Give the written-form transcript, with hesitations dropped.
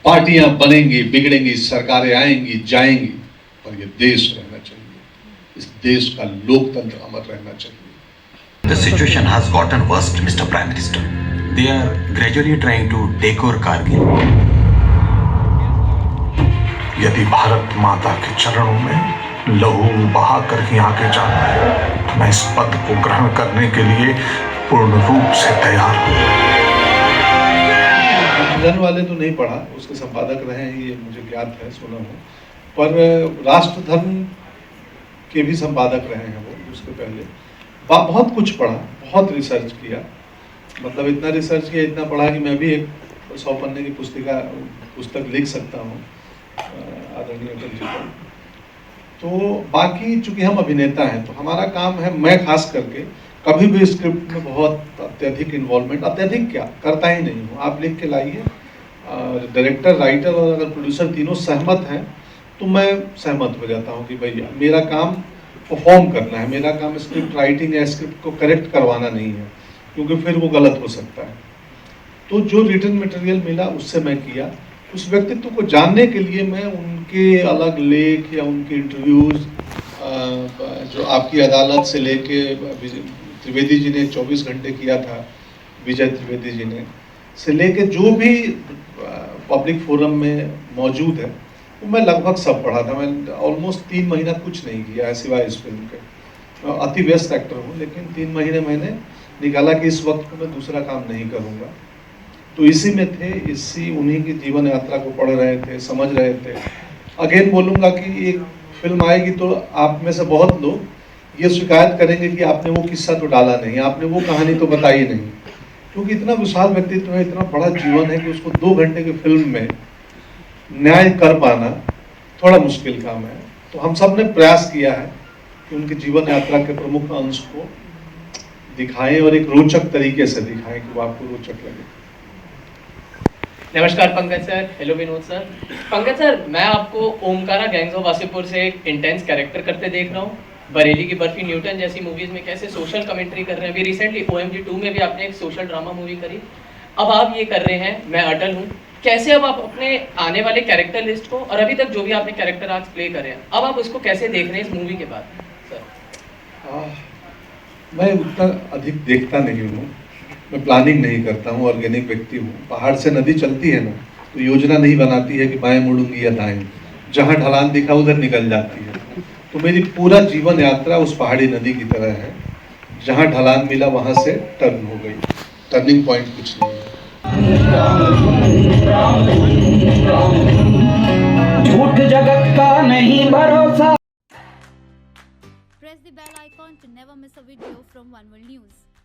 पार्टियां बनेंगी, बिगड़ेंगी, सरकारें आएंगी, जाएंगी, पर ये देश रहना चाहिए। इस देश का लोकतंत्र अमर रहना चाहिए। The situation has gotten worse, Mr. Prime Minister. They are gradually trying to take over Kargil. यदि भारत माता के चरणों में लहू बहाकर ही आगे जाना है तो मैं इस पद को ग्रहण करने के लिए पूर्ण रूप से तैयार हूँ। जन वाले तो नहीं पढ़ा, उसके संपादक रहे हैं, ये मुझे ज्ञात है, सुना हूँ, पर राष्ट्र धर्म के भी संपादक रहे हैं वो उसके पहले। बहुत कुछ पढ़ा, बहुत रिसर्च किया, मतलब इतना रिसर्च किया, इतना पढ़ा कि मैं भी एक 100 पन्ने की पुस्तक लिख सकता हूँ आदरणीय अटल जी पर। तो बाकी चूंकि हम अभिनेता हैं तो हमारा काम है, मैं खास करके कभी भी स्क्रिप्ट में बहुत अत्यधिक इन्वॉल्वमेंट, अत्यधिक क्या करता ही नहीं हूँ। आप लिख के लाइए, डायरेक्टर, राइटर और अगर प्रोड्यूसर तीनों सहमत हैं तो मैं सहमत हो जाता हूँ कि भैया मेरा काम परफॉर्म करना है, मेरा काम स्क्रिप्ट राइटिंग या स्क्रिप्ट को करेक्ट करवाना नहीं है, क्योंकि फिर वो गलत हो सकता है। तो जो रिटन मटेरियल मिला उससे मैं किया। उस व्यक्तित्व को जानने के लिए मैं उनके अलग लेख या उनके इंटरव्यूज़, जो आपकी अदालत से लेके त्रिवेदी जी ने 24 घंटे किया था, विजय त्रिवेदी जी ने, से लेके जो भी पब्लिक फोरम में मौजूद है वो मैं लगभग सब पढ़ा था। मैं ऑलमोस्ट 3 महीना कुछ नहीं किया है सिवाय इस फिल्म के। मैं अति व्यस्त एक्टर हूँ, लेकिन 3 महीने मैंने निकाला कि इस वक्त को मैं दूसरा काम नहीं करूँगा। तो इसी में थे, उन्हीं की जीवन यात्रा को पढ़ रहे थे, समझ रहे थे। अगेन बोलूँगा कि एक फिल्म आएगी तो आप में से बहुत लोग ये शिकायत करेंगे कि आपने वो किस्सा तो डाला नहीं, आपने वो कहानी तो बताई नहीं, क्योंकि इतना विशाल व्यक्तित्व है, इतना बड़ा जीवन है कि उसको 2 घंटे की फिल्म में न्याय कर पाना थोड़ा मुश्किल काम है। तो हम सब ने प्रयास किया है कि उनकी जीवन यात्रा के प्रमुख अंश को दिखाएं और एक रोचक तरीके से दिखाएं कि वो आपको रोचक लगे। नमस्कार Pankaj sir, hello Vinod sir. Pankaj sir, मैं आपको ओमकारा गैंग्स ऑफ वासेपुर से एक इंटेंस कैरेक्टर करते देख रहा हूँ। बरेली की बर्फी, न्यूटन जैसी मूवीज में कैसे सोशल कमेंट्री कर रहे हैं। अभी रिसेंटली OMG 2 में भी आपने एक सोशल ड्रामा मूवी करी, अब आप ये कर रहे हैं मैं अटल हूँ। कैसे अब आप अपने आने वाले कैरेक्टर लिस्ट को और अभी तक जो भी आपने कैरेक्टर आज प्ले करे हैं, अब आप उसको कैसे देख रहे हैं इस मूवी के बाद सर? मैं उतना अधिक देखता नहीं हूँ, मैं प्लानिंग नहीं करता हूँ, ऑर्गेनिक व्यक्ति हूँ। पहाड़ से नदी चलती है ना, तो योजना नहीं बनाती है कि बाएं मुड़ूंगी या दाएं, जहाँ ढलान दिखा उधर निकल जाती है। तो मेरी पूरा जीवन यात्रा उस पहाड़ी नदी की तरह है, जहाँ ढलान मिला वहाँ से टर्न हो गई, टर्निंग पॉइंट कुछ नहीं है। झूठ जगत का नहीं भरोसा। Press the bell icon to never miss a video from One World News.